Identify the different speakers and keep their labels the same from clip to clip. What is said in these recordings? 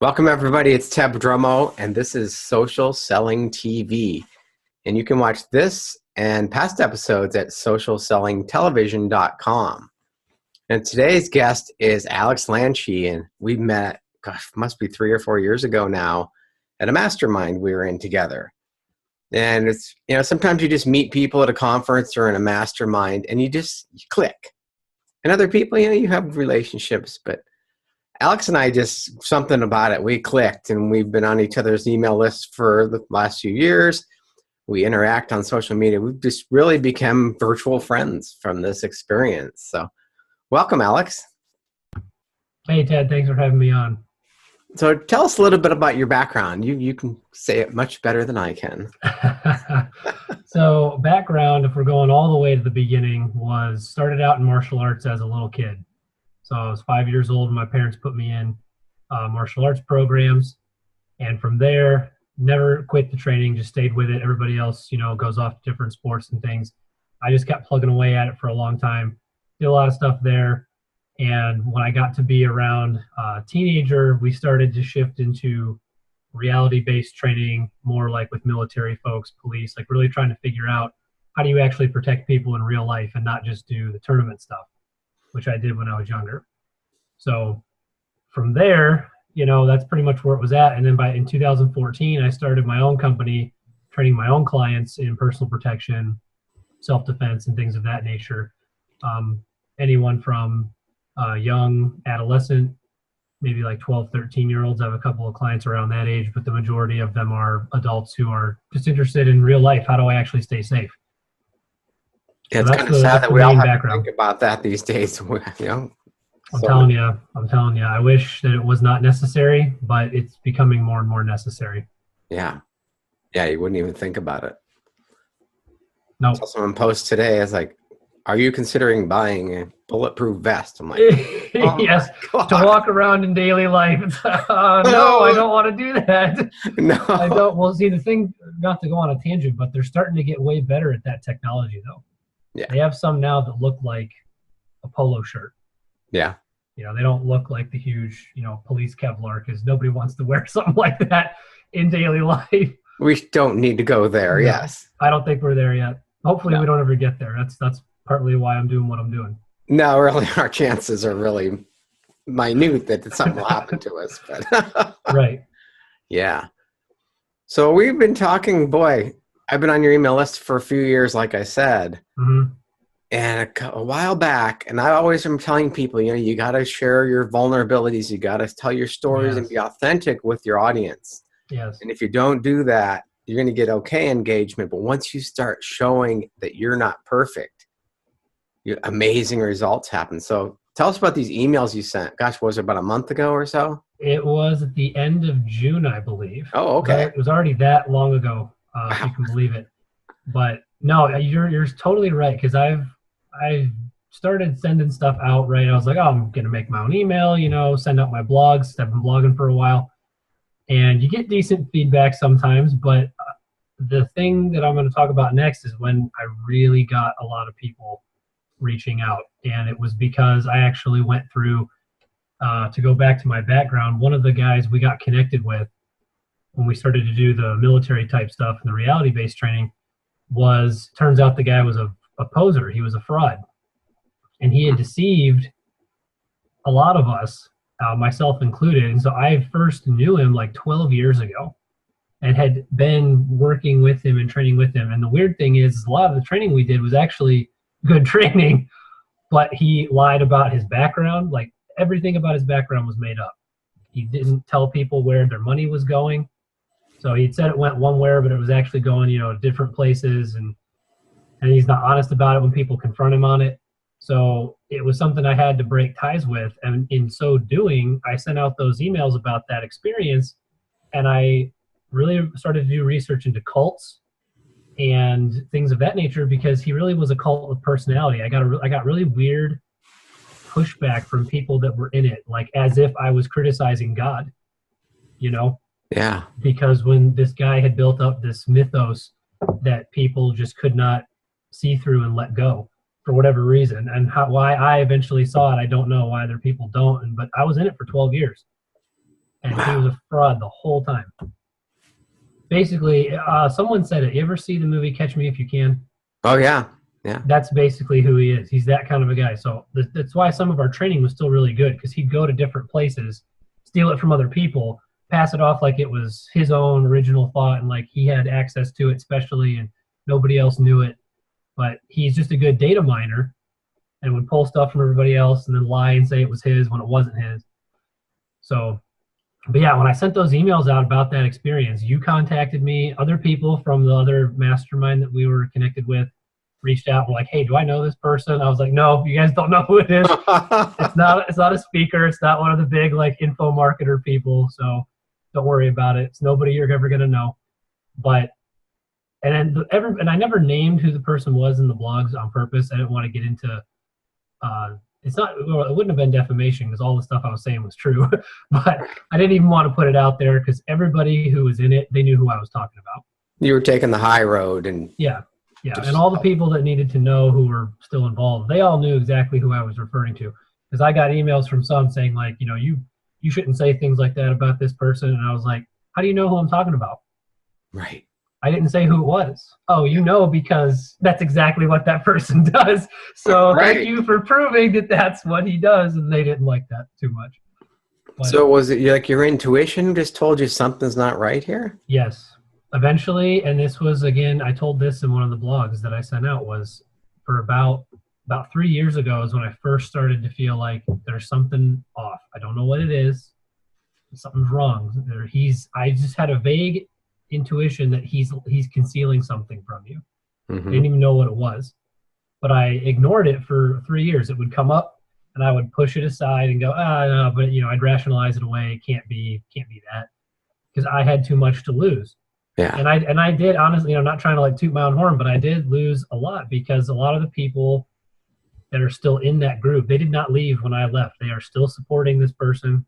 Speaker 1: Welcome, everybody. It's Teb Drummo, and this is Social Selling TV. And you can watch this and past episodes at socialsellingtelevision.com. And today's guest is Alex Lanshe, and we met, must be 3 or 4 years ago now, at a mastermind we were in together. And it's, sometimes you just meet people at a conference or in a mastermind, and you click. And other people, you have relationships, but Alex and I just, something about it, we clicked, and we've been on each other's email lists for the last few years. We interact on social media. We've just really become virtual friends from this experience. So welcome, Alex.
Speaker 2: Hey, Ted. Thanks for having me on.
Speaker 1: So tell us a little bit about your background. You can say it much better than I can.
Speaker 2: So background, if we're going all the way to the beginning, started out in martial arts as a little kid. So I was 5 years old when my parents put me in martial arts programs. And from there, never quit the training, just stayed with it. Everybody else, goes off to different sports and things. I just kept plugging away at it for a long time. Did a lot of stuff there. And when I got to be around a teenager, we started to shift into reality-based training, more like with military folks, police, like really trying to figure out how do you actually protect people in real life and not just do the tournament stuff, which I did when I was younger. So from there, that's pretty much where it was at. And then in 2014, I started my own company, training my own clients in personal protection, self-defense, and things of that nature. Anyone from young adolescent, maybe like 12, 13-year-olds. I have a couple of clients around that age, but the majority of them are adults who are just interested in real life. How do I actually stay safe?
Speaker 1: Yeah, it's kind of sad that we all have to think about that these days. I'm telling you.
Speaker 2: I wish that it was not necessary, but it's becoming more and more necessary.
Speaker 1: Yeah. Yeah, you wouldn't even think about it.
Speaker 2: No.
Speaker 1: I saw someone post today, it's like, are you considering buying a bulletproof vest? I'm like,
Speaker 2: oh yes, to walk around in daily life. No, I don't want to do that.
Speaker 1: No.
Speaker 2: I don't. Well, see, the thing, not to go on a tangent, but they're starting to get way better at that technology, though.
Speaker 1: Yeah.
Speaker 2: They have some now that look like a polo shirt.
Speaker 1: Yeah.
Speaker 2: They don't look like the huge, police Kevlar, because nobody wants to wear something like that in daily life.
Speaker 1: We don't need to go there. No, yes.
Speaker 2: I don't think we're there yet. Hopefully we don't ever get there. That's partly why I'm doing what I'm doing.
Speaker 1: No, really, our chances are really minute that something will happen to us. But
Speaker 2: right.
Speaker 1: Yeah. So we've been talking, boy, I've been on your email list for a few years, like I said.
Speaker 2: Mm-hmm.
Speaker 1: And a while back, and I always am telling people, you got to share your vulnerabilities. You got to tell your stories and be authentic with your audience.
Speaker 2: Yes.
Speaker 1: And if you don't do that, you're going to get okay engagement. But once you start showing that you're not perfect, amazing results happen. So tell us about these emails you sent. Gosh, was it about a month ago or so?
Speaker 2: It was at the end of June, I believe.
Speaker 1: Oh, okay.
Speaker 2: It was already that long ago, if you can believe it. But no, you're totally right, because I started sending stuff out, right? I was like, I'm going to make my own email, send out my blogs. I've been blogging for a while. And you get decent feedback sometimes, but the thing that I'm going to talk about next is when I really got a lot of people reaching out. And it was because I actually went through, to go back to my background, one of the guys we got connected with when we started to do the military type stuff and the reality-based training turns out the guy was a poser. He was a fraud. And he had deceived a lot of us, myself included. And so I first knew him like 12 years ago and had been working with him and training with him. And the weird thing is a lot of the training we did was actually good training, but he lied about his background. Like everything about his background was made up. He didn't tell people where their money was going. So he said it went one way, but it was actually going, different places. And he's not honest about it when people confront him on it. So it was something I had to break ties with. And in so doing, I sent out those emails about that experience. And I really started to do research into cults and things of that nature, because he really was a cult of personality. I got really weird pushback from people that were in it, like as if I was criticizing God,
Speaker 1: Yeah.
Speaker 2: Because when this guy had built up this mythos that people just could not see through and let go for whatever reason, and why I eventually saw it, I don't know. Why other people don't, but I was in it for 12 years. and he
Speaker 1: Wow.
Speaker 2: was a fraud the whole time. Basically, someone said it. You ever see the movie Catch Me If You Can?
Speaker 1: Oh yeah. Yeah.
Speaker 2: That's basically who he is. He's that kind of a guy. So that's why some of our training was still really good, because he'd go to different places, steal it from other people, pass it off like it was his own original thought, and like he had access to it specially, and nobody else knew it. But he's just a good data miner and would pull stuff from everybody else and then lie and say it was his when it wasn't his. So, but yeah, when I sent those emails out about that experience, you contacted me. Other people from the other mastermind that we were connected with reached out and were like, "Hey, do I know this person?" I was like, "No, you guys don't know who it is. It's not a speaker. It's not one of the big like info marketer people. So don't worry about it. It's nobody you're ever gonna know." But and I never named who the person was in the blogs on purpose. I didn't want to get into it's not, well, it wouldn't have been defamation because all the stuff I was saying was true. But I didn't even want to put it out there because everybody who was in it, they knew who I was talking about.
Speaker 1: You were taking the high road and
Speaker 2: Yeah. And all the people that needed to know who were still involved, they all knew exactly who I was referring to, because I got emails from some saying like, you shouldn't say things like that about this person. And I was like, how do you know who I'm talking about?
Speaker 1: right.
Speaker 2: I didn't say who it was. Oh, because that's exactly what that person does. So
Speaker 1: Right.
Speaker 2: Thank you for proving that that's what he does. And they didn't like that too much. But
Speaker 1: So was it like your intuition just told you something's not right here?
Speaker 2: yes, eventually, and this was, again, I told this in one of the blogs that I sent out, was for about 3 years ago is when I first started to feel like there's something off. I don't know what it is. Something's wrong. I just had a vague intuition that he's concealing something from you. I didn't even know what it was, but I ignored it for 3 years. It would come up and I would push it aside and go, no, but I'd rationalize it away. It can't be that, because I had too much to lose.
Speaker 1: Yeah.
Speaker 2: And I did, honestly, I'm not trying to like toot my own horn, but I did lose a lot, because a lot of the people that are still in that group, they did not leave when I left. They are still supporting this person.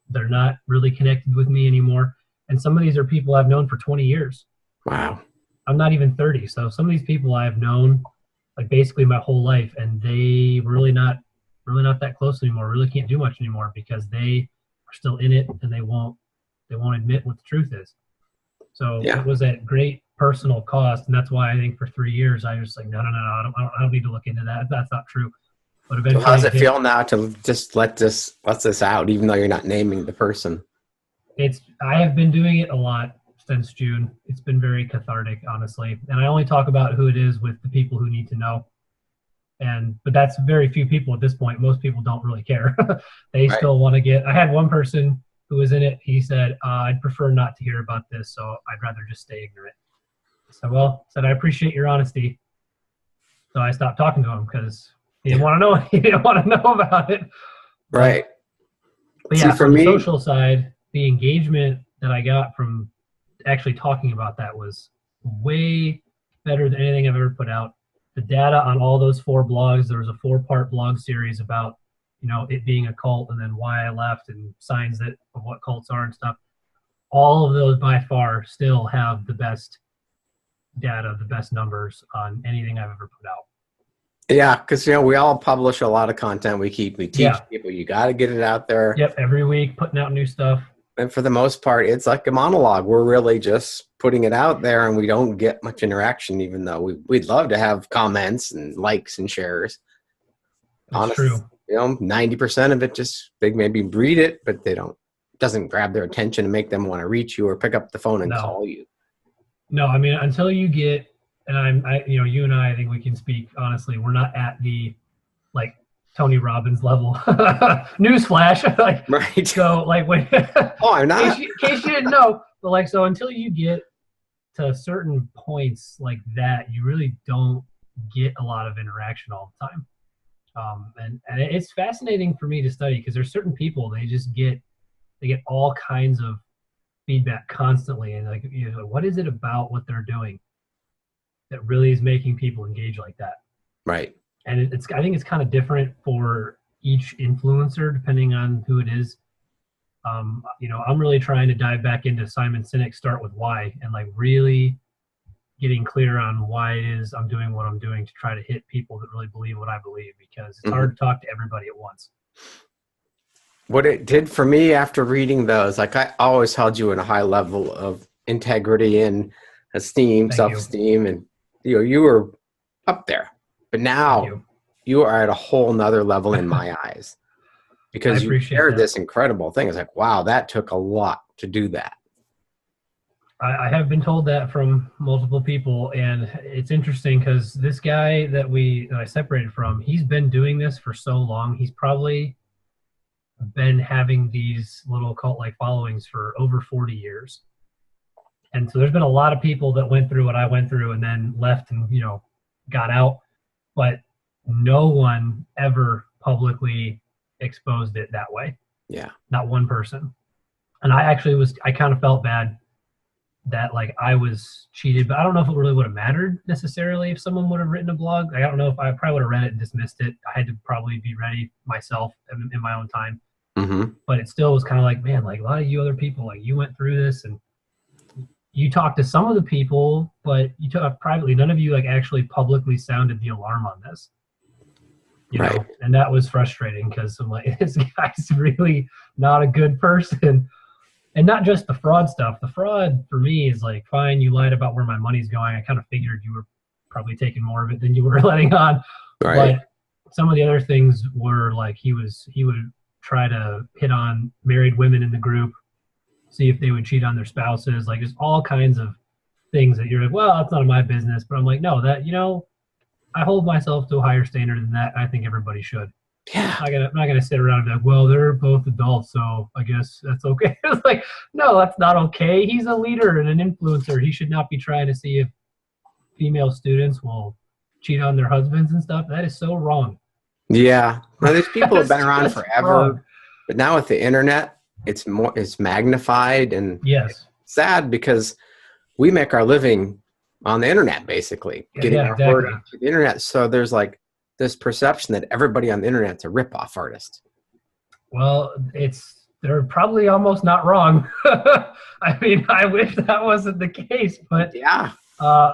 Speaker 2: They're not really connected with me anymore. And some of these are people I've known for 20 years.
Speaker 1: Wow.
Speaker 2: I'm not even 30. So some of these people I've known like basically my whole life, and they really not that close anymore, really can't do much anymore, because they are still in it and they won't admit what the truth is. So
Speaker 1: Yeah.
Speaker 2: it was at great personal cost. And that's why I think for 3 years, I was like, no, I don't need to look into that. That's not true. But eventually,
Speaker 1: So how's it feel now to just let this out, even though you're not naming the person?
Speaker 2: I have been doing it a lot since June. It's been very cathartic, honestly. And I only talk about who it is with the people who need to know. But that's very few people at this point. Most people don't really care. They
Speaker 1: Right.
Speaker 2: still want to get. I had one person who was in it. He said, "I'd prefer not to hear about this, so I'd rather just stay ignorant." I appreciate your honesty. So I stopped talking to him because he didn't want to know. He didn't want to know about it.
Speaker 1: Right.
Speaker 2: But
Speaker 1: See,
Speaker 2: yeah,
Speaker 1: for
Speaker 2: on the
Speaker 1: me,
Speaker 2: social side, the engagement that I got from actually talking about that was way better than anything I've ever put out. The data on all those 4 blogs, there was a 4-part blog series about, it being a cult, and then why I left, and signs of what cults are and stuff. All of those by far still have the best data, the best numbers on anything I've ever put out.
Speaker 1: yeah, because we all publish a lot of content. We teach people. You got to get it out there.
Speaker 2: Yep, every week putting out new stuff.
Speaker 1: And for the most part, it's like a monologue. We're really just putting it out there, and we don't get much interaction, even though we'd love to have comments and likes and shares.
Speaker 2: That's true.
Speaker 1: 90% of it just, they maybe read it, but doesn't grab their attention and make them want to reach you or pick up the phone and call you.
Speaker 2: No, I mean, until you get, and you and I think we can speak honestly, we're not at the like Tony Robbins level. Newsflash.
Speaker 1: Right.
Speaker 2: So when
Speaker 1: Oh, I'm not.
Speaker 2: in case you didn't know, but so until you get to certain points like that, you really don't get a lot of interaction all the time. And it's fascinating for me to study, because there's certain people, they get all kinds of feedback constantly, and what is it about what they're doing that really is making people engage like that?
Speaker 1: Right.
Speaker 2: And I think it's kind of different for each influencer depending on who it is. I'm really trying to dive back into Simon Sinek's Start With Why, and really getting clear on why it is I'm doing what I'm doing, to try to hit people that really believe what I believe, because it's hard to talk to everybody at once.
Speaker 1: what it did for me after reading those, like I always held you in a high level of integrity and esteem,
Speaker 2: Thank you.
Speaker 1: self-esteem, and you were up there. But
Speaker 2: Thank
Speaker 1: now
Speaker 2: you.
Speaker 1: you are at a whole nother level in my eyes
Speaker 2: I
Speaker 1: because you
Speaker 2: appreciate
Speaker 1: shared
Speaker 2: that.
Speaker 1: this incredible thing. It's like, wow, that took a lot to do that.
Speaker 2: I have been told that from multiple people, and it's interesting because this guy that I separated from, he's been doing this for so long. He's probably been having these little cult-like followings for over 40 years. And so there's been a lot of people that went through what I went through and then left and, got out, but no one ever publicly exposed it that way.
Speaker 1: Yeah.
Speaker 2: Not one person. And I kind of felt bad that like I was cheated, but I don't know if it really would have mattered necessarily if someone would have written a blog. I don't know if I probably would have read it and dismissed it. I had to probably be ready myself in my own time.
Speaker 1: Mm-hmm.
Speaker 2: But it still was kind of like, man, like a lot of you other people, like you went through this and you talked to some of the people, but you talked privately. None of you like actually publicly sounded the alarm on this. You
Speaker 1: Right.
Speaker 2: know? And that was frustrating because I'm like, this guy's really not a good person. And not just the fraud stuff. The fraud for me is like, fine, you lied about where my money's going. I kind of figured you were probably taking more of it than you were letting on.
Speaker 1: Right.
Speaker 2: But some of the other things were like he would try to hit on married women in the group, see if they would cheat on their spouses. Like there's all kinds of things that you're like, well, that's none of my business. But I'm like, no, that, I hold myself to a higher standard than that. I think everybody should.
Speaker 1: Yeah.
Speaker 2: I'm not gonna sit around and be like, well, they're both adults, so I guess that's okay. It's like, no, that's not okay. He's a leader and an influencer. He should not be trying to see if female students will cheat on their husbands and stuff. That is so wrong.
Speaker 1: Yeah. Well, these people have been around forever,
Speaker 2: wrong.
Speaker 1: but now with the internet, it's magnified and
Speaker 2: Yes.
Speaker 1: sad because we make our living on the internet, basically getting our word out to the internet. So there's like this perception that everybody on the internet's a rip-off artist.
Speaker 2: Well, they're probably almost not wrong. I mean, I wish that wasn't the case, but
Speaker 1: yeah.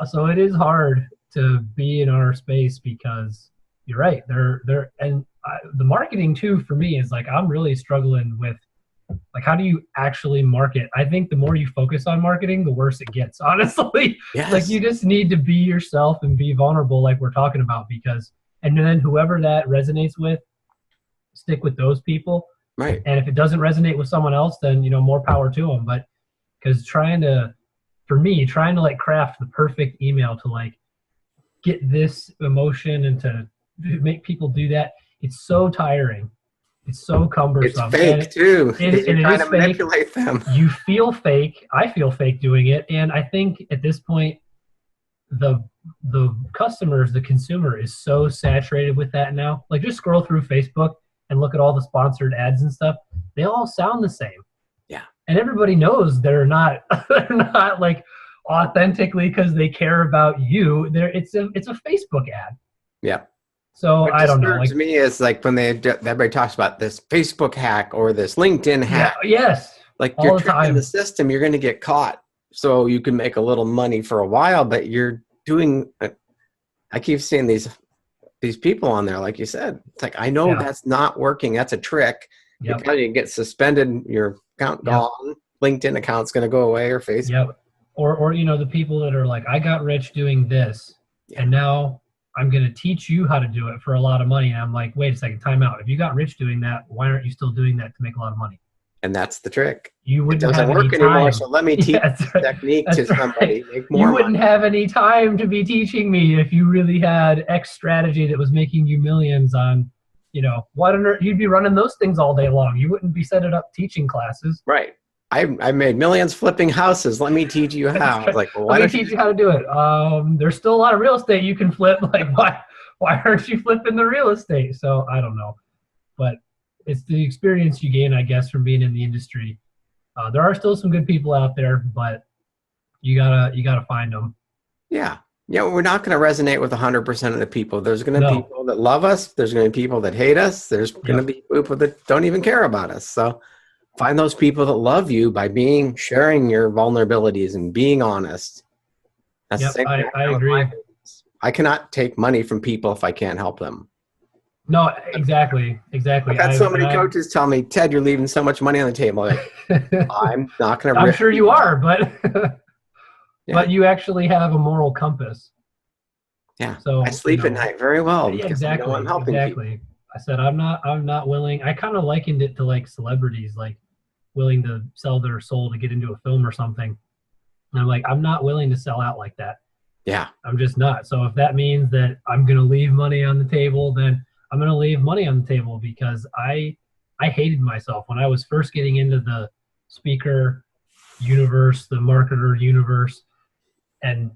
Speaker 2: So it is hard to be in our space because you're right. The marketing too for me is like I'm really struggling with like how do you actually market? I think the more you focus on marketing, the worse it gets. Honestly,
Speaker 1: yes.
Speaker 2: Like you just need to be yourself and be vulnerable, like we're talking about, and then whoever that resonates with, stick with those people.
Speaker 1: Right.
Speaker 2: And if it doesn't resonate with someone else, then more power to them. But because trying to like craft the perfect email to like get this emotion and to make people do that, it's so tiring. It's so cumbersome.
Speaker 1: It's fake too.
Speaker 2: You're
Speaker 1: trying to manipulate them.
Speaker 2: You feel fake. I feel fake doing it. And I think at this point, the customers, the consumer is so saturated with that now. Like just scroll through Facebook and look at all the sponsored ads and stuff. They all sound the same.
Speaker 1: Yeah.
Speaker 2: And everybody knows they're not like authentically because they care about you. It's a Facebook ad.
Speaker 1: Yeah.
Speaker 2: So
Speaker 1: what
Speaker 2: I don't know.
Speaker 1: To me, is like when everybody talks about this Facebook hack or this LinkedIn hack.
Speaker 2: Yeah, yes.
Speaker 1: Like you're tricking the system, you're going to get caught. So you can make a little money for a while, but you're doing. I keep seeing these people on there, like you said. It's like I know that's not working. That's a trick.
Speaker 2: Yep.
Speaker 1: Because you get suspended, your account gone. LinkedIn account's going to go away, or Facebook.
Speaker 2: Yep. Or the people that are like, I got rich doing this, and now I'm going to teach you how to do it for a lot of money. And I'm like, wait a second, time out. If you got rich doing that, why aren't you still doing that to make a lot of money?
Speaker 1: And that's the trick.
Speaker 2: You wouldn't
Speaker 1: it doesn't
Speaker 2: have
Speaker 1: work
Speaker 2: any
Speaker 1: anymore,
Speaker 2: time.
Speaker 1: so let me teach technique to somebody. Make more
Speaker 2: you wouldn't
Speaker 1: money.
Speaker 2: have any time to be teaching me if you really had X strategy that was making you millions on, what on earth, you'd be running those things all day long. You wouldn't be setting up teaching classes.
Speaker 1: Right. I made millions flipping houses. Let me teach you how. Like, well,
Speaker 2: let me teach you how to do it. There's still a lot of real estate you can flip. Like, why aren't you flipping the real estate? So I don't know, but it's the experience you gain, I guess, from being in the industry. There are still some good people out there, but you gotta find them.
Speaker 1: Yeah. Yeah, we're not going to resonate with 100% of the people. There's going to be people that love us. There's going to be people that hate us. There's going to be people that don't even care about us. So find those people that love you by sharing your vulnerabilities and being honest. That's the same thing.
Speaker 2: I agree.
Speaker 1: I cannot take money from people if I can't help them.
Speaker 2: No, exactly, exactly.
Speaker 1: I've had so
Speaker 2: And
Speaker 1: many coaches tell me, Ted, you're leaving so much money on the table. Like, I'm not going to
Speaker 2: I'm
Speaker 1: rip
Speaker 2: sure you
Speaker 1: people
Speaker 2: are,
Speaker 1: off.
Speaker 2: but
Speaker 1: Yeah.
Speaker 2: but you actually have a moral compass.
Speaker 1: Yeah. I
Speaker 2: So,
Speaker 1: sleep at night very well
Speaker 2: yeah,
Speaker 1: because I know I'm
Speaker 2: exactly,
Speaker 1: helping people.
Speaker 2: exactly. I said I'm not willing. I kind of likened it to like celebrities, like willing to sell their soul to get into a film or something. And I'm like, I'm not willing to sell out like that.
Speaker 1: Yeah.
Speaker 2: I'm just not. So if that means that I'm going to leave money on the table, then I'm going to leave money on the table because I hated myself when I was first getting into the speaker universe, the marketer universe, and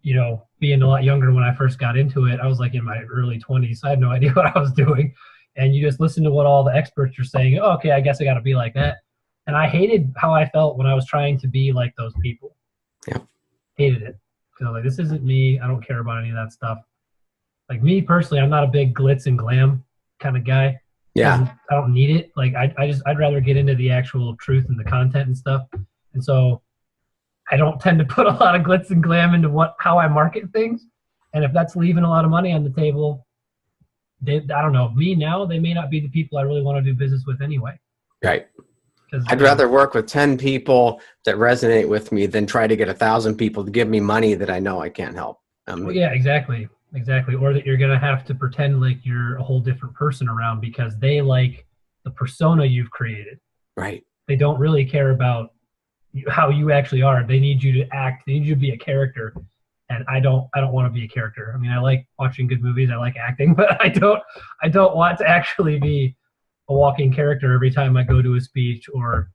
Speaker 2: being a lot younger when I first got into it. I was like in my early 20s. So I had no idea what I was doing. And you just listen to what all the experts are saying. Oh, okay, I guess I got to be like that. And I hated how I felt when I was trying to be like those people.
Speaker 1: Yeah.
Speaker 2: Hated it. Because like, this isn't me. I don't care about any of that stuff. Like me personally, I'm not a big glitz and glam kind of guy.
Speaker 1: Yeah.
Speaker 2: I don't need it. Like I'd rather get into the actual truth and the content and stuff. And so I don't tend to put a lot of glitz and glam into how I market things. And if that's leaving a lot of money on the table, I don't know. Me now, they may not be the people I really want to do business with anyway.
Speaker 1: Right.
Speaker 2: Because
Speaker 1: I'd rather work with 10 people that resonate with me than try to get 1,000 people to give me money that I know I can't help.
Speaker 2: well, yeah, exactly. Exactly. Or that you're going to have to pretend like you're a whole different person around because they like the persona you've created.
Speaker 1: Right.
Speaker 2: They don't really care about how you actually are. They need you to act. They need you to be a character. And I don't want to be a character. I mean, I like watching good movies. I like acting, but I don't want to actually be a walking character every time I go to a speech or,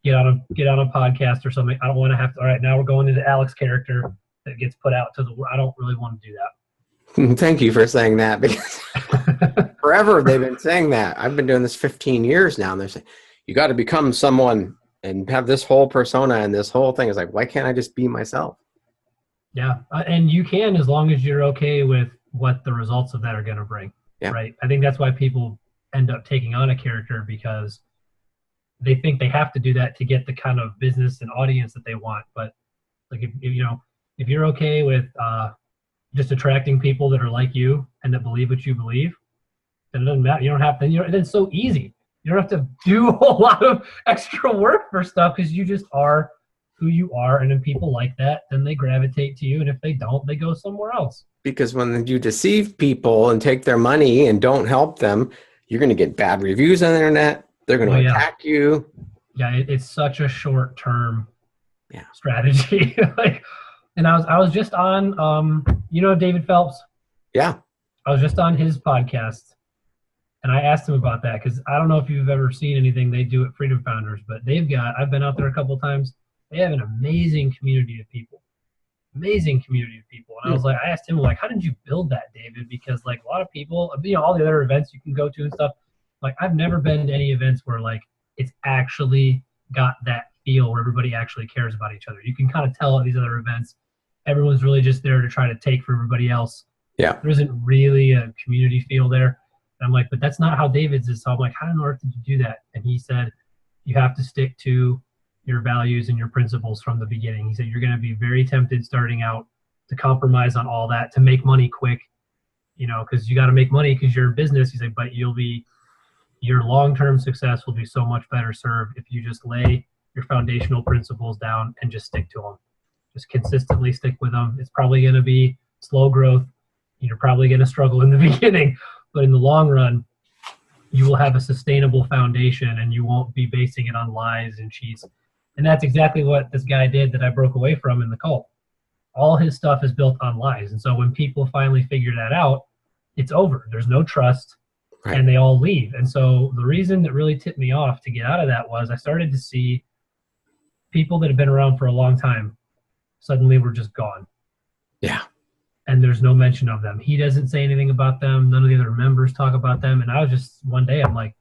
Speaker 2: get on a podcast or something. I don't want to have to, all right, now we're going into Alex's character that gets put out to the world. I don't really want to do
Speaker 1: that. Thank you for saying that because forever they've been saying that. I've been doing this 15 years now and they're saying, you got to become someone and have this whole persona and this whole thing is like, why can't I just be myself?
Speaker 2: Yeah. And you can, as long as you're okay with what the results of that are going to bring.
Speaker 1: Yeah.
Speaker 2: Right. I think that's why people end up taking on a character because they think they have to do that to get the kind of business and audience that they want. But like, if you're okay with just attracting people that are like you and that believe what you believe, then it doesn't matter. You don't have to, then it's so easy. You don't have to do a whole lot of extra work for stuff because you just are who you are. And if people like that, then they gravitate to you. And if they don't, they go somewhere else.
Speaker 1: Because when you deceive people and take their money and don't help them, you're going to get bad reviews on the internet. They're going to attack you.
Speaker 2: Yeah, it's such a short-term strategy. And I was just on, David Phelps?
Speaker 1: Yeah.
Speaker 2: I was just on his podcast, and I asked him about that because I don't know if you've ever seen anything they do at Freedom Founders, but I've been out there a couple of times. They have an amazing community of people. Amazing community of people. And I asked him, like, how did you build that, David? Because, like, a lot of people, all the other events you can go to and stuff, like, I've never been to any events where, like, it's actually got that feel where everybody actually cares about each other. You can kind of tell at these other events, everyone's really just there to try to take for everybody else.
Speaker 1: Yeah.
Speaker 2: There isn't really a community feel there. And I'm like, but that's not how David's is. So I'm like, how on earth did you do that? And he said, you have to stick to your values and your principles from the beginning. He said, you're going to be very tempted starting out to compromise on all that, to make money quick, because you got to make money because you're a business. He said, but your long-term success will be so much better served if you just lay your foundational principles down and just stick to them. Just consistently stick with them. It's probably going to be slow growth. You're probably going to struggle in the beginning, but in the long run, you will have a sustainable foundation and you won't be basing it on lies and cheats. And that's exactly what this guy did that I broke away from in the cult. All his stuff is built on lies. And so when people finally figure that out, it's over. There's no trust. Right. And they all leave. And so the reason that really tipped me off to get out of that was I started to see people that have been around for a long time suddenly were just gone.
Speaker 1: Yeah.
Speaker 2: And there's no mention of them. He doesn't say anything about them. None of the other members talk about them. And I was just, one day, I'm like,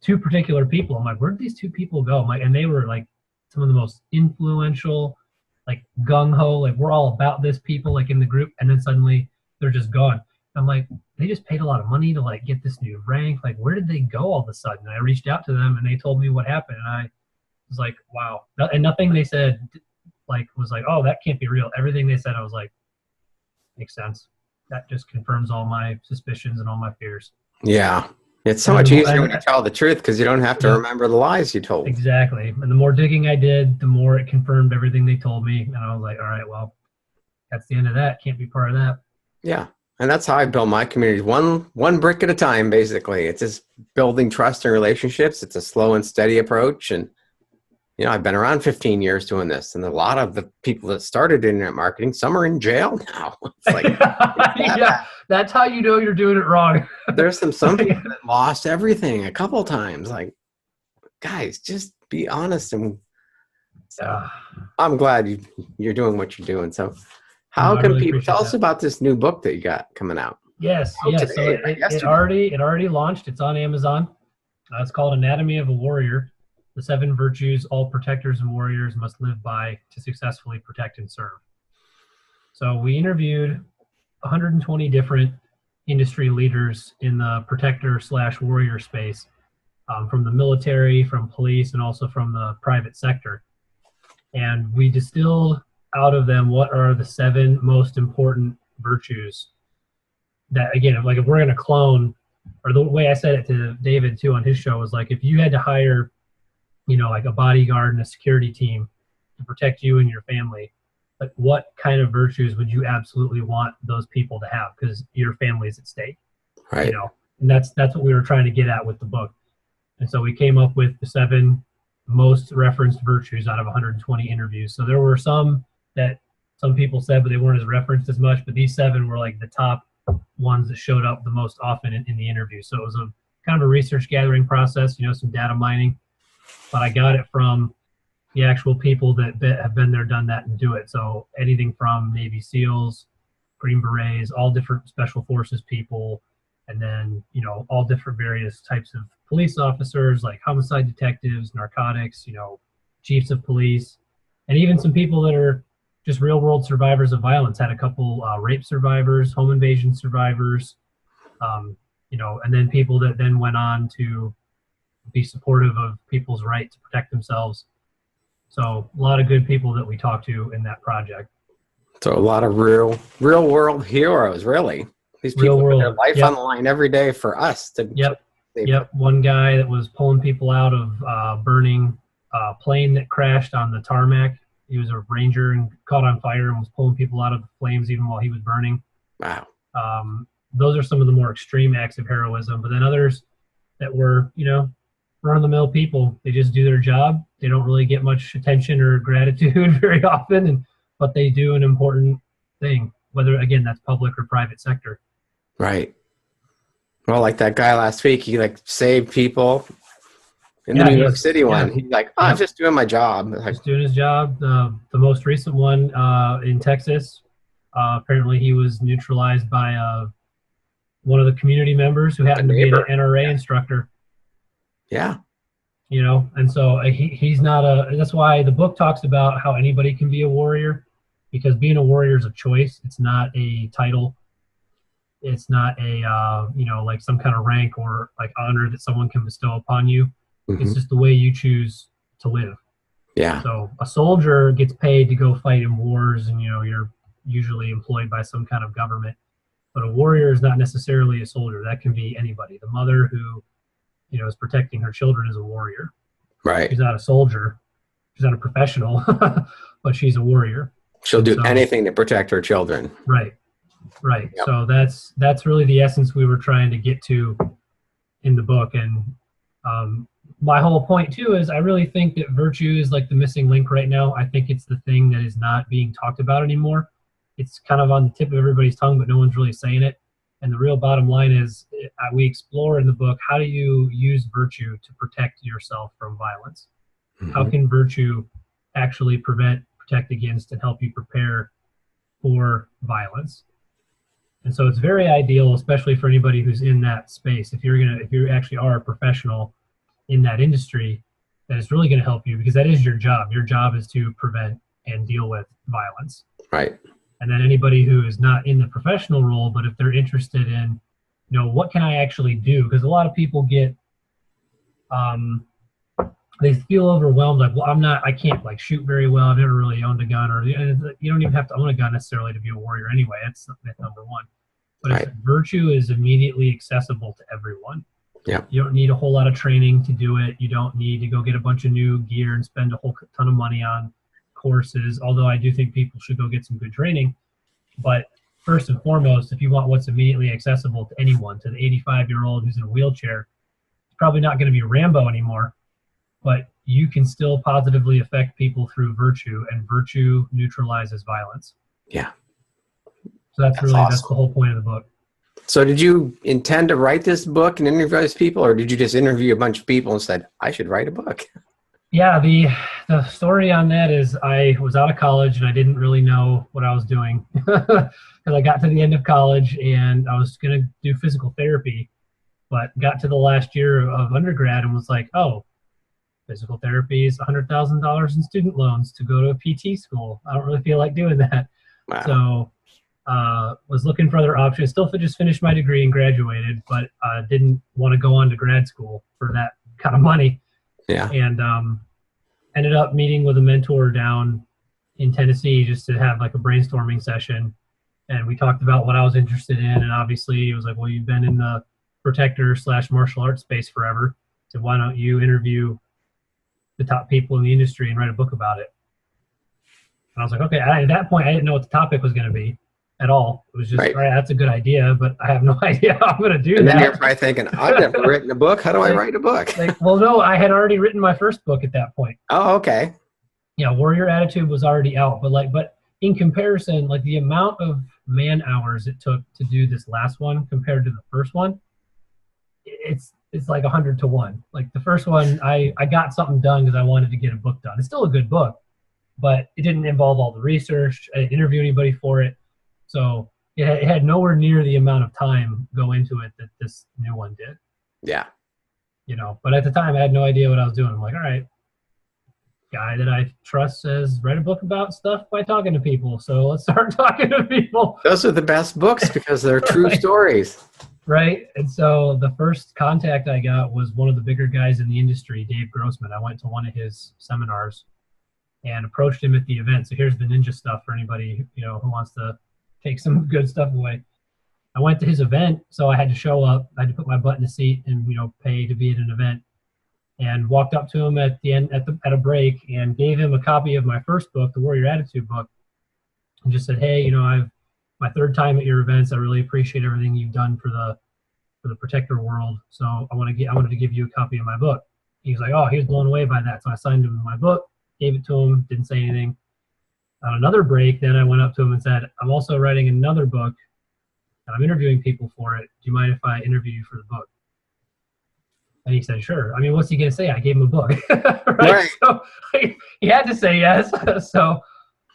Speaker 2: two particular people. I'm like, where did these two people go? I'm like, and they were like some of the most influential, like gung-ho, like we're all about this people, like in the group. And then suddenly they're just gone. I'm like, they just paid a lot of money to like get this new rank. Like, where did they go all of a sudden? And I reached out to them and they told me what happened. And I was like, wow. And nothing they said like was like, oh, that can't be real. Everything they said, I was like, makes sense. That just confirms all my suspicions and all my fears.
Speaker 1: Yeah. It's so
Speaker 2: And then
Speaker 1: much
Speaker 2: the more,
Speaker 1: easier when you tell the truth because you don't have to
Speaker 2: yeah,
Speaker 1: remember the lies you told.
Speaker 2: exactly. And the more digging I did, the more it confirmed everything they told me. And I was like, all right, well, that's the end of that. Can't be part of that.
Speaker 1: Yeah. And that's how I build my communities, one brick at a time, basically. It's just building trust and relationships. It's a slow and steady approach. And, you know, I've been around 15 years doing this. And a lot of the people that started internet marketing, some are in jail now. It's like,
Speaker 2: Yeah, that's how you know you're doing it wrong.
Speaker 1: there's some people that lost everything a couple times. Like, guys, just be honest. And so
Speaker 2: Yeah.
Speaker 1: I'm glad you're doing what you're doing. So
Speaker 2: No,
Speaker 1: how
Speaker 2: I
Speaker 1: can
Speaker 2: really
Speaker 1: people
Speaker 2: appreciate
Speaker 1: tell us
Speaker 2: that.
Speaker 1: about this new book that you got coming out?
Speaker 2: Yes,
Speaker 1: Oh,
Speaker 2: yes. So
Speaker 1: today, right? Yesterday.
Speaker 2: it already launched. It's on Amazon. It's called Anatomy of a Warrior: The Seven Virtues All Protectors and Warriors Must Live By to Successfully Protect and Serve. So we interviewed 120 different industry leaders in the protector slash warrior space, from the military, from police, and also from the private sector. And we distilled out of them what are the seven most important virtues that, again, like if we're going to clone, or the way I said it to David too on his show was like, if you had to hire, like a bodyguard and a security team to protect you and your family, like what kind of virtues would you absolutely want those people to have? Because your family is at stake,
Speaker 1: Right.
Speaker 2: and that's what we were trying to get at with the book. And so we came up with the seven most referenced virtues out of 120 interviews. So there were some that some people said, but they weren't as referenced as much. But these seven were like the top ones that showed up the most often in the interview. So it was a kind of a research gathering process, some data mining. But I got it from the actual people that have been there, done that, and do it. So anything from Navy SEALs, Green Berets, all different special forces people, and then all different various types of police officers like homicide detectives, narcotics, chiefs of police, and even some people that are just real world survivors of violence. Had a couple rape survivors, home invasion survivors, and then people that then went on to be supportive of people's right to protect themselves. So a lot of good people that we talked to in that project.
Speaker 1: So a lot of real world heroes, really. These
Speaker 2: Real
Speaker 1: people put their
Speaker 2: world.
Speaker 1: life on
Speaker 2: Yep.
Speaker 1: the line every day for us to.
Speaker 2: Yep. One guy that was pulling people out of burning plane that crashed on the tarmac. He was a ranger and caught on fire and was pulling people out of the flames even while he was burning.
Speaker 1: Wow.
Speaker 2: Those are some of the more extreme acts of heroism. But then others that were, run-of-the-mill people. They just do their job. They don't really get much attention or gratitude very often, but they do an important thing, whether, again, that's public or private sector.
Speaker 1: Right. Well, like that guy last week, he saved people in the New York City one. He's like, I'm just doing my job.
Speaker 2: Just doing his job. The most recent one in Texas, apparently he was neutralized by one of the community members who happened to be an NRA instructor.
Speaker 1: Yeah.
Speaker 2: And so he's not that's why the book talks about how anybody can be a warrior, because being a warrior is a choice. It's not a title. It's not a, like some kind of rank or like honor that someone can bestow upon you. Mm-hmm. It's just the way you choose to live.
Speaker 1: Yeah.
Speaker 2: So a soldier gets paid to go fight in wars, and, you're usually employed by some kind of government. But a warrior is not necessarily a soldier. That can be anybody. The mother who, is protecting her children is a warrior.
Speaker 1: Right.
Speaker 2: She's not a soldier. She's not a professional, but she's a warrior.
Speaker 1: She'll do anything to protect her children.
Speaker 2: Right. Right. Yep. So that's really the essence we were trying to get to in the book. And my whole point too is I really think that virtue is like the missing link right now. I think it's the thing that is not being talked about anymore. It's kind of on the tip of everybody's tongue, but no one's really saying it. And the real bottom line is we explore in the book, how do you use virtue to protect yourself from violence? Mm-hmm. How can virtue actually prevent, protect against, and help you prepare for violence? And so it's very ideal, especially for anybody who's in that space. If you actually are a professional in that industry, then it's really going to help you, because that is your job. Your job is to prevent and deal with violence.
Speaker 1: Right.
Speaker 2: And then anybody who is not in the professional role, but if they're interested in, what can I actually do? Because a lot of people get, they feel overwhelmed. Like, well, I can't shoot very well. I've never really owned a gun, or you don't even have to own a gun necessarily to be a warrior anyway. That's number one. but it's, virtue is immediately accessible to everyone.
Speaker 1: Yeah.
Speaker 2: You don't need a whole lot of training to do it. You don't need to go get a bunch of new gear and spend a whole ton of money on courses, although I do think people should go get some good training. But first and foremost, if you want what's immediately accessible to anyone, to the 85-year-old who's in a wheelchair, it's probably not going to be Rambo anymore, but you can still positively affect people through virtue, and virtue neutralizes violence.
Speaker 1: Yeah.
Speaker 2: So that's really, awesome. That's the whole point of the book.
Speaker 1: So did you intend to write this book and interview those people, or did you just interview a bunch of people and said, I should write a book?
Speaker 2: Yeah, the story on that is I was out of college and I didn't really know what I was doing because I got to the end of college and I was going to do physical therapy, but got to the last year of undergrad and was like, oh, physical therapy is $100,000 in student loans to go to a PT school. I don't really feel like doing that.
Speaker 1: Wow.
Speaker 2: So was looking for other options. Still just finished my degree and graduated, but didn't want to go on to grad school for that kind of money.
Speaker 1: Yeah.
Speaker 2: And ended up meeting with a mentor down in Tennessee just to have like a brainstorming session. And we talked about what I was interested in. And obviously it was like, well, you've been in the protector/martial arts space forever. So why don't you interview the top people in the industry and write a book about it? And I was like, okay. At that point, I didn't know what the topic was going to be at all. It was just, all right, that's a good idea, but I have no idea how I'm going to do that.
Speaker 1: And then you're probably thinking, I've never written a book. How do I write a book?
Speaker 2: Well, no, I had already written my first book at that point.
Speaker 1: Oh, okay.
Speaker 2: Yeah, Warrior Attitude was already out, but in comparison, like the amount of man hours it took to do this last one compared to the first one, it's like 100 to 1. Like the first one, I got something done because I wanted to get a book done. It's still a good book, but it didn't involve all the research. I didn't interview anybody for it. So it had nowhere near the amount of time go into it that this new one did.
Speaker 1: Yeah.
Speaker 2: You know, but at the time I had no idea what I was doing. I'm like, all right, guy that I trust says write a book about stuff by talking to people. So let's start talking to people.
Speaker 1: Those are the best books because they're true stories.
Speaker 2: Right. And so the first contact I got was one of the bigger guys in the industry, Dave Grossman. I went to one of his seminars and approached him at the event. So here's the ninja stuff for anybody, you know, who wants to take some good stuff away. I went to his event, so I had to show up. I had to put my butt in the seat and, you know, pay to be at an event. And walked up to him at the end at a break and gave him a copy of my first book, the Warrior Attitude book, and just said, hey, you know, I've my third time at your events. I really appreciate everything you've done for the protector world. So I wanted to give you a copy of my book. He was like, oh, he was blown away by that. So I signed him my book, gave it to him, didn't say anything. On another break, then I went up to him and said, I'm also writing another book, and I'm interviewing people for it. Do you mind if I interview you for the book? And he said, sure. I mean, what's he going to say? I gave him a book. Right? So he had to say yes. So,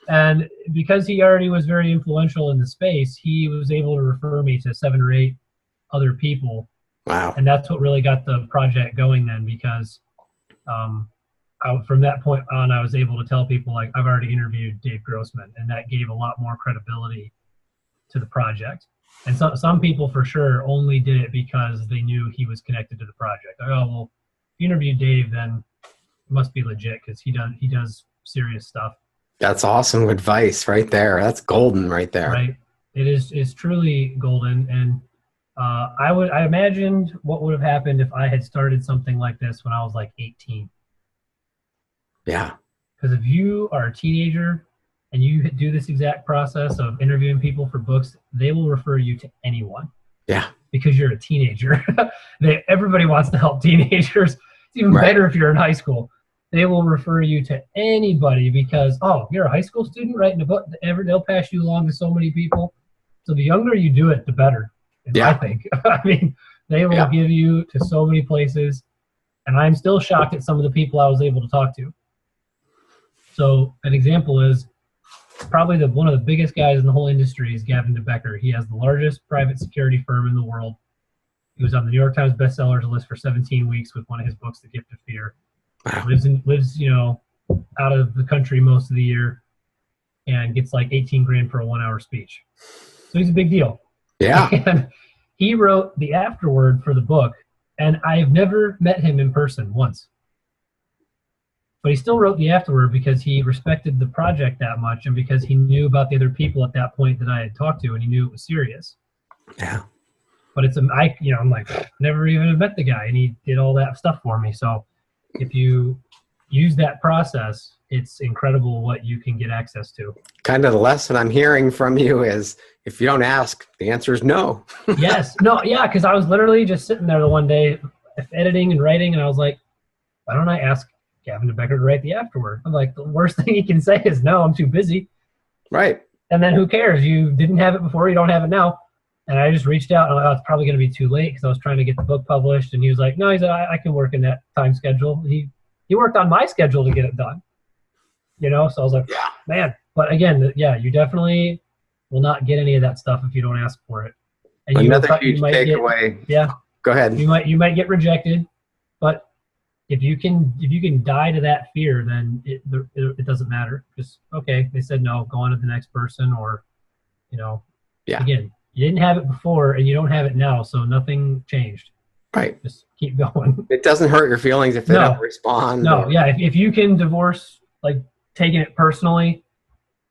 Speaker 2: and because he already was very influential in the space, he was able to refer me to 7 or 8 other people.
Speaker 1: Wow.
Speaker 2: And that's what really got the project going then, because from that point on, I was able to tell people, like, I've already interviewed Dave Grossman, and that gave a lot more credibility to the project. And some people for sure only did it because they knew he was connected to the project. Like, oh, well, if you interviewed Dave, then it must be legit because he does serious stuff.
Speaker 1: That's awesome advice right there. That's golden right there.
Speaker 2: Right. It's truly golden. And I imagined what would have happened if I had started something like this when I was like 18.
Speaker 1: Yeah.
Speaker 2: Because if you are a teenager and you do this exact process of interviewing people for books, they will refer you to anyone.
Speaker 1: Yeah.
Speaker 2: Because you're a teenager. Everybody wants to help teenagers. It's even better if you're in high school. They will refer you to anybody because, oh, you're a high school student writing a book. They'll pass you along to so many people. So the younger you do it, the better, I think. I mean, they will give you to so many places. And I'm still shocked at some of the people I was able to talk to. So an example is probably one of the biggest guys in the whole industry is Gavin DeBecker. He has the largest private security firm in the world. He was on the New York Times bestsellers list for 17 weeks with one of his books, The Gift of Fear.
Speaker 1: Wow.
Speaker 2: Lives, you know, out of the country most of the year and gets like 18 grand for a 1-hour speech. So he's a big deal.
Speaker 1: Yeah.
Speaker 2: And he wrote the afterword for the book, and I've never met him in person once. But he still wrote the afterword because he respected the project that much and because he knew about the other people at that point that I had talked to, and he knew it was serious.
Speaker 1: Yeah.
Speaker 2: But I'm like, never even met the guy, and he did all that stuff for me. So if you use that process, it's incredible what you can get access to.
Speaker 1: Kind of the lesson I'm hearing from you is if you don't ask, the answer is no.
Speaker 2: Yes. No, yeah, because I was literally just sitting there the one day editing and writing, and I was like, why don't I ask Gavin DeBecker to write the afterword? I'm like, the worst thing he can say is no, I'm too busy.
Speaker 1: Right.
Speaker 2: And then who cares? You didn't have it before, you don't have it now. And I just reached out, and I'm like, oh, it's probably going to be too late because I was trying to get the book published. And he was like, no, he said, I can work in that time schedule. He worked on my schedule to get it done. So I was like,
Speaker 1: Yeah.
Speaker 2: Man. But again, yeah, you definitely will not get any of that stuff if you don't ask for it. And
Speaker 1: Another huge takeaway.
Speaker 2: Yeah.
Speaker 1: Go ahead.
Speaker 2: You might get rejected, but if you can die to that fear, then it doesn't matter. Just, okay, they said no, go on to the next person, or
Speaker 1: Yeah.
Speaker 2: Again, you didn't have it before and you don't have it now, so nothing changed.
Speaker 1: Right.
Speaker 2: Just keep going.
Speaker 1: It doesn't hurt your feelings if they don't respond.
Speaker 2: No, yeah. If you can divorce, like taking it personally,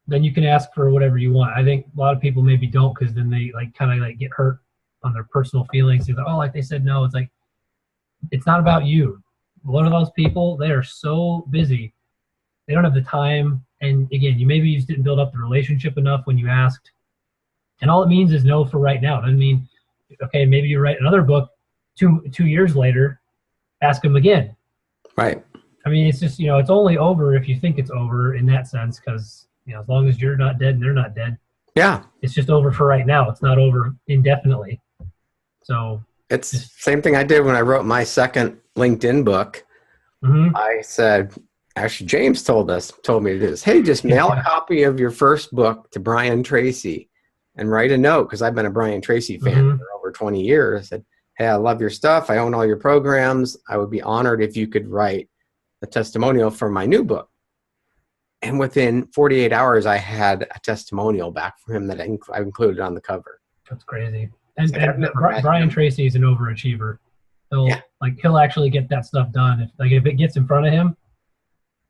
Speaker 2: then you can ask for whatever you want. I think a lot of people maybe don't, because then they kind of get hurt on their personal feelings. They're like, oh, like they said no. It's like, it's not about you. One of those people, they are so busy, they don't have the time. And again, you just didn't build up the relationship enough when you asked. And all it means is no for right now. It doesn't mean, okay, maybe you write another book 2 years later, ask them again.
Speaker 1: Right.
Speaker 2: I mean, it's just, it's only over if you think it's over in that sense, because, as long as you're not dead and they're not dead.
Speaker 1: Yeah.
Speaker 2: It's just over for right now. It's not over indefinitely. So
Speaker 1: it's the same thing I did when I wrote my second LinkedIn book.
Speaker 2: Mm-hmm.
Speaker 1: I said, actually, James told me to do this. Hey, just mail a copy of your first book to Brian Tracy and write a note, because I've been a Brian Tracy fan for over 20 years. I said, hey, I love your stuff. I own all your programs. I would be honored if you could write a testimonial for my new book. And within 48 hours, I had a testimonial back from him that I included on the cover.
Speaker 2: That's crazy. And Brian Tracy is an overachiever. He'll actually get that stuff done. If it gets in front of him,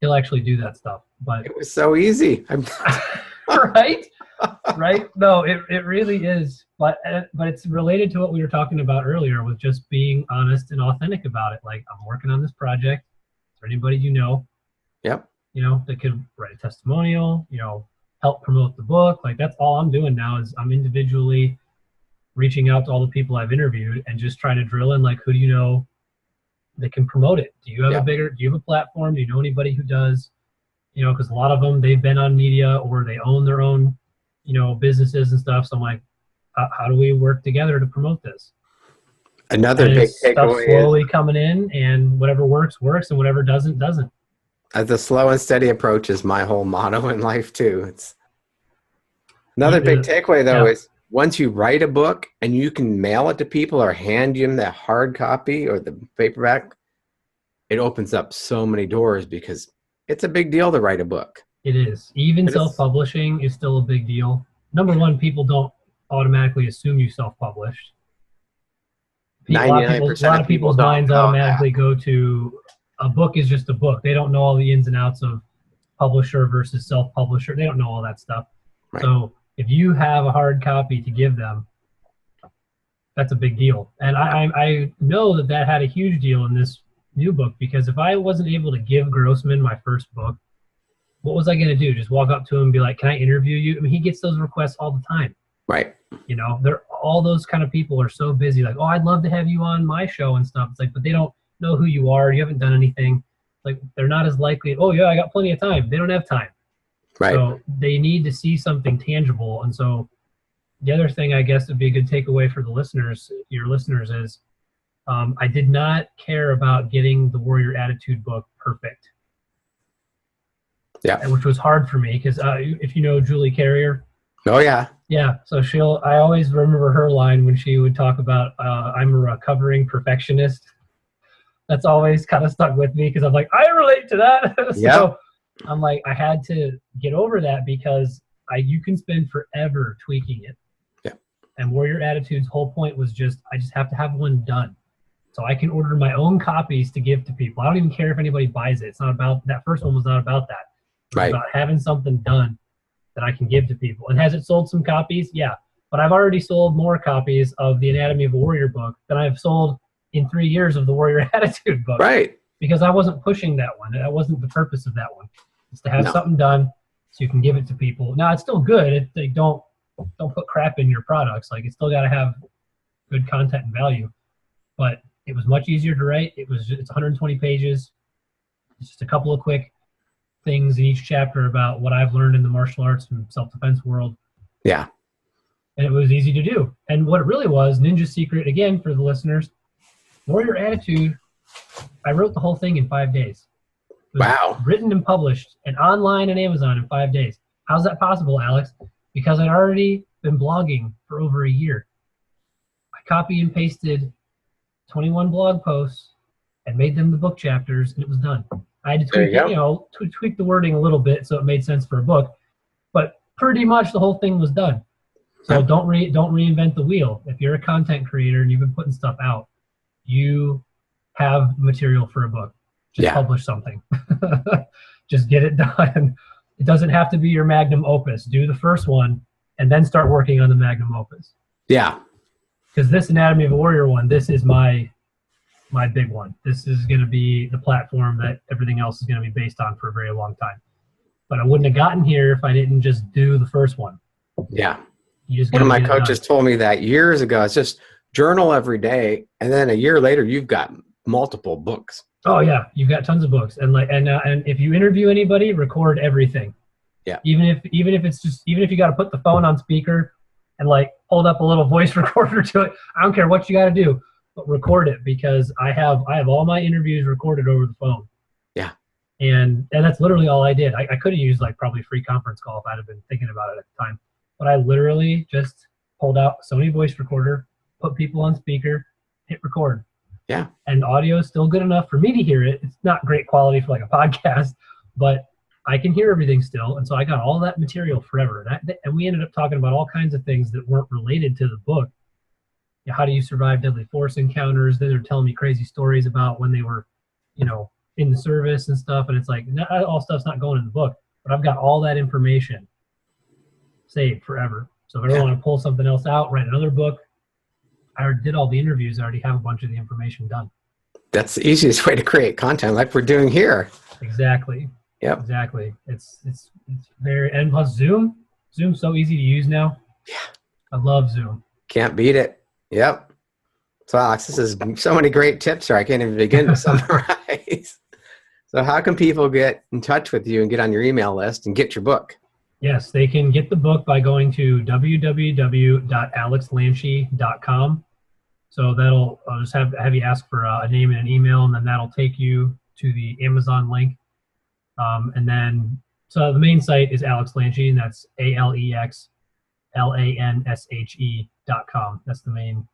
Speaker 2: he'll actually do that stuff. But
Speaker 1: it was so easy.
Speaker 2: Right? Right? No, it really is. But it's related to what we were talking about earlier with just being honest and authentic about it. Like, I'm working on this project. Is there anybody you know?
Speaker 1: Yep.
Speaker 2: That could write a testimonial, help promote the book. Like, that's all I'm doing now is I'm individually reaching out to all the people I've interviewed and just trying to drill in, like, who do you know that can promote it? Do you have do you have a platform? Do you know anybody who does? Because a lot of them, they've been on media or they own their own, businesses and stuff. So I'm like, how do we work together to promote this?
Speaker 1: Another big takeaway
Speaker 2: is slowly coming in, and whatever works, and whatever doesn't.
Speaker 1: The slow and steady approach is my whole motto in life too. It's another big takeaway though is once you write a book and you can mail it to people or hand them the hard copy or the paperback, it opens up so many doors, because it's a big deal to write a book.
Speaker 2: It is. Even self-publishing is still a big deal. Number one, people don't automatically assume you self-published. A lot of people's minds automatically go to a book is just a book. They don't know all the ins and outs of publisher versus self-publisher. They don't know all that stuff. Right. So if you have a hard copy to give them, that's a big deal. And I know that had a huge deal in this new book, because if I wasn't able to give Grossman my first book, what was I going to do? Just walk up to him and be like, can I interview you? I mean, he gets those requests all the time. Right. All those kind of people are so busy. Like, oh, I'd love to have you on my show and stuff. It's like, but they don't know who you are. You haven't done anything. Like, they're not as likely. Oh yeah, I got plenty of time. They don't have time. Right. So they need to see something tangible. And so the other thing I guess would be a good takeaway for your listeners is, I did not care about getting the Warrior Attitude book perfect. Yeah. Which was hard for me, because if you know Julie Carrier. Oh yeah. Yeah. So I always remember her line when she would talk about, I'm a recovering perfectionist. That's always kind of stuck with me, because I'm like, I relate to that. So I'm like, I had to get over that, because you can spend forever tweaking it. Yeah. And Warrior Attitude's whole point was I just have to have one done. So I can order my own copies to give to people. I don't even care if anybody buys it. It's not about, that first one was not about that. It was about having something done that I can give to people. And has it sold some copies? Yeah. But I've already sold more copies of the Anatomy of a Warrior book than I've sold in 3 years of the Warrior Attitude book.
Speaker 1: Right.
Speaker 2: Because I wasn't pushing that one. That wasn't the purpose of that one. It's to have
Speaker 1: No.
Speaker 2: something done so you can give it to people. Now, it's still good. Like, don't put crap in your products. Like, it's still got to have good content and value. But it was much easier to write. It's 120 pages. It's just a couple of quick things in each chapter about what I've learned in the martial arts and self-defense world.
Speaker 1: Yeah.
Speaker 2: And it was easy to do. And what it really was, Ninja Secret, again, for the listeners, Warrior Attitude, I wrote the whole thing in 5 days. It was
Speaker 1: Wow.
Speaker 2: written and published and online and Amazon in 5 days. How's that possible, Alex? Because I'd already been blogging for over a year. I copy and pasted 21 blog posts and made them the book chapters, and it was done. I had to tweak it, tweak the wording a little bit so it made sense for a book, but pretty much the whole thing was done. So don't reinvent the wheel. If you're a content creator and you've been putting stuff out, you have material for a book. Just publish something. Just get it done. It doesn't have to be your magnum opus. Do the first one and then start working on the magnum opus.
Speaker 1: Yeah.
Speaker 2: Because this Anatomy of a Warrior one, this is my big one. This is going to be the platform that everything else is going to be based on for a very long time. But I wouldn't have gotten here if I didn't just do the first one.
Speaker 1: Yeah.
Speaker 2: One
Speaker 1: of my coaches told me that years ago. It's just journal every day, and then a year later, you've got multiple books.
Speaker 2: Oh yeah, you've got tons of books, and if you interview anybody, record everything.
Speaker 1: Yeah.
Speaker 2: Even if you got to put the phone on speaker and like hold up a little voice recorder to it, I don't care what you got to do, but record it, because I have all my interviews recorded over the phone.
Speaker 1: Yeah.
Speaker 2: And that's literally all I did. I could have used like probably free conference call if I'd have been thinking about it at the time. But I literally just pulled out a Sony voice recorder, put people on speaker, hit record.
Speaker 1: Yeah.
Speaker 2: And audio is still good enough for me to hear it. It's not great quality for like a podcast, but I can hear everything still. And so I got all that material forever. And we ended up talking about all kinds of things that weren't related to the book. How do you survive deadly force encounters? Then they're telling me crazy stories about when they were, in the service and stuff. And it's like, not all stuff's not going in the book, but I've got all that information saved forever. So if I don't want to pull something else out, write another book, I already did all the interviews. I already have a bunch of the information done.
Speaker 1: That's the easiest way to create content, like we're doing here.
Speaker 2: Exactly.
Speaker 1: Yep.
Speaker 2: Exactly. It's very, and plus Zoom's so easy to use now.
Speaker 1: Yeah.
Speaker 2: I love Zoom.
Speaker 1: Can't beat it. Yep. So Alex, this is so many great tips here. I can't even begin to summarize. So how can people get in touch with you and get on your email list and get your book?
Speaker 2: Yes, they can get the book by going to www.alexlanshe.com. So I'll just have you ask for a name and an email, and then that'll take you to the Amazon link. So the main site is Alex Lanshe, and that's ALEXLANSHE.com. That's the main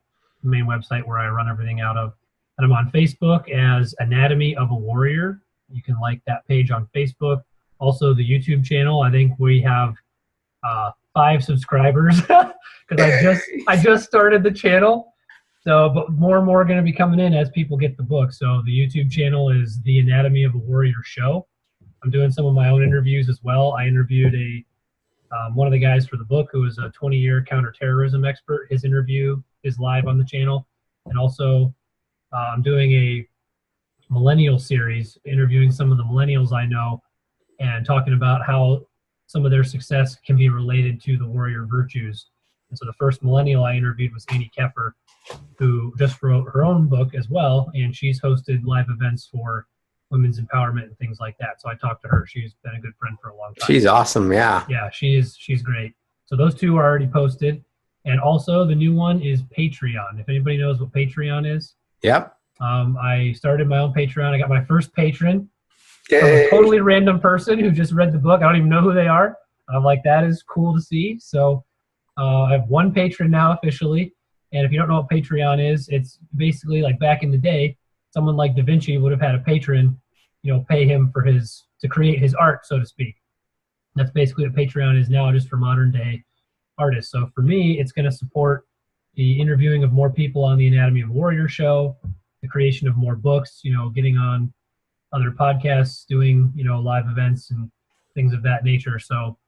Speaker 2: website where I run everything out of. And I'm on Facebook as Anatomy of a Warrior. You can like that page on Facebook. Also, the YouTube channel. I think we have 5 subscribers because I just started the channel. So, but more and more are going to be coming in as people get the book. So the YouTube channel is The Anatomy of a Warrior Show. I'm doing some of my own interviews as well. I interviewed one of the guys for the book who is a 20-year counterterrorism expert. His interview is live on the channel. And also I'm doing a millennial series, interviewing some of the millennials I know and talking about how some of their success can be related to the warrior virtues. And so the first millennial I interviewed was Annie Keffer, who just wrote her own book as well, and she's hosted live events for women's empowerment and things like that. So I talked to her. She's been a good friend for a long time.
Speaker 1: She's awesome, yeah.
Speaker 2: Yeah, she's great. So those 2 are already posted. And also the new one is Patreon. If anybody knows what Patreon is.
Speaker 1: Yep.
Speaker 2: I started my own Patreon. I got my first patron.
Speaker 1: Yay.
Speaker 2: From a totally random person who just read the book. I don't even know who they are. That is cool to see. So I have 1 patron now officially. And if you don't know what Patreon is, it's basically like back in the day, someone like Da Vinci would have had a patron, pay him to create his art, so to speak. That's basically what Patreon is now, just for modern day artists. So for me, it's going to support the interviewing of more people on the Anatomy of a Warrior show, the creation of more books, getting on other podcasts, doing, live events and things of that nature. So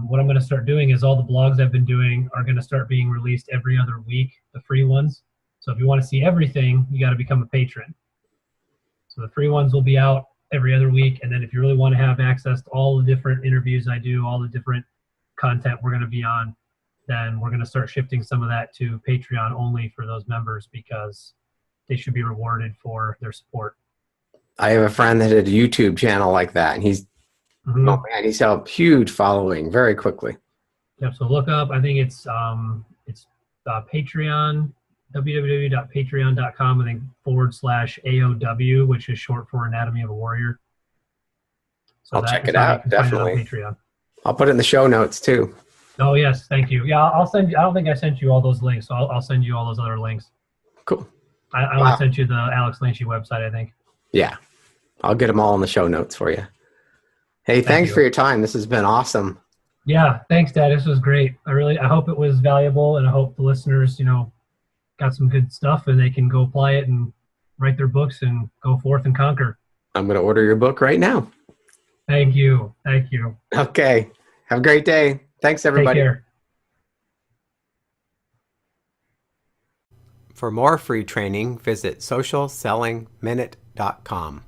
Speaker 2: What I'm going to start doing is all the blogs I've been doing are going to start being released every other week, the free ones. So if you want to see everything, you got to become a patron. So the free ones will be out every other week. And then if you really want to have access to all the different interviews I do, all the different content we're going to be on, then we're going to start shifting some of that to Patreon only for those members, because they should be rewarded for their support.
Speaker 1: I have a friend that had a YouTube channel like that, and he's oh man, he's had a huge following very quickly.
Speaker 2: Yep. So look up. I think it's Patreon, www.patreon.com, I think /AOW, which is short for Anatomy of a Warrior. So
Speaker 1: I'll check it out. Definitely.
Speaker 2: Patreon.
Speaker 1: I'll put it in the show notes too.
Speaker 2: Oh yes, thank you. Yeah, I'll send you. I don't think I sent you all those links, so I'll send you all those other links.
Speaker 1: Cool.
Speaker 2: I only sent you the Alex Lanshe website, I think.
Speaker 1: Yeah, I'll get them all in the show notes for you. Hey, thanks for your time. This has been awesome.
Speaker 2: Yeah, thanks, Dad. This was great. I hope it was valuable, and I hope the listeners, got some good stuff and they can go apply it and write their books and go forth and conquer.
Speaker 1: I'm going to order your book right now.
Speaker 2: Thank you. Thank you.
Speaker 1: Okay. Have a great day. Thanks, everybody.
Speaker 2: Take care.
Speaker 1: For more free training, visit socialsellingminute.com.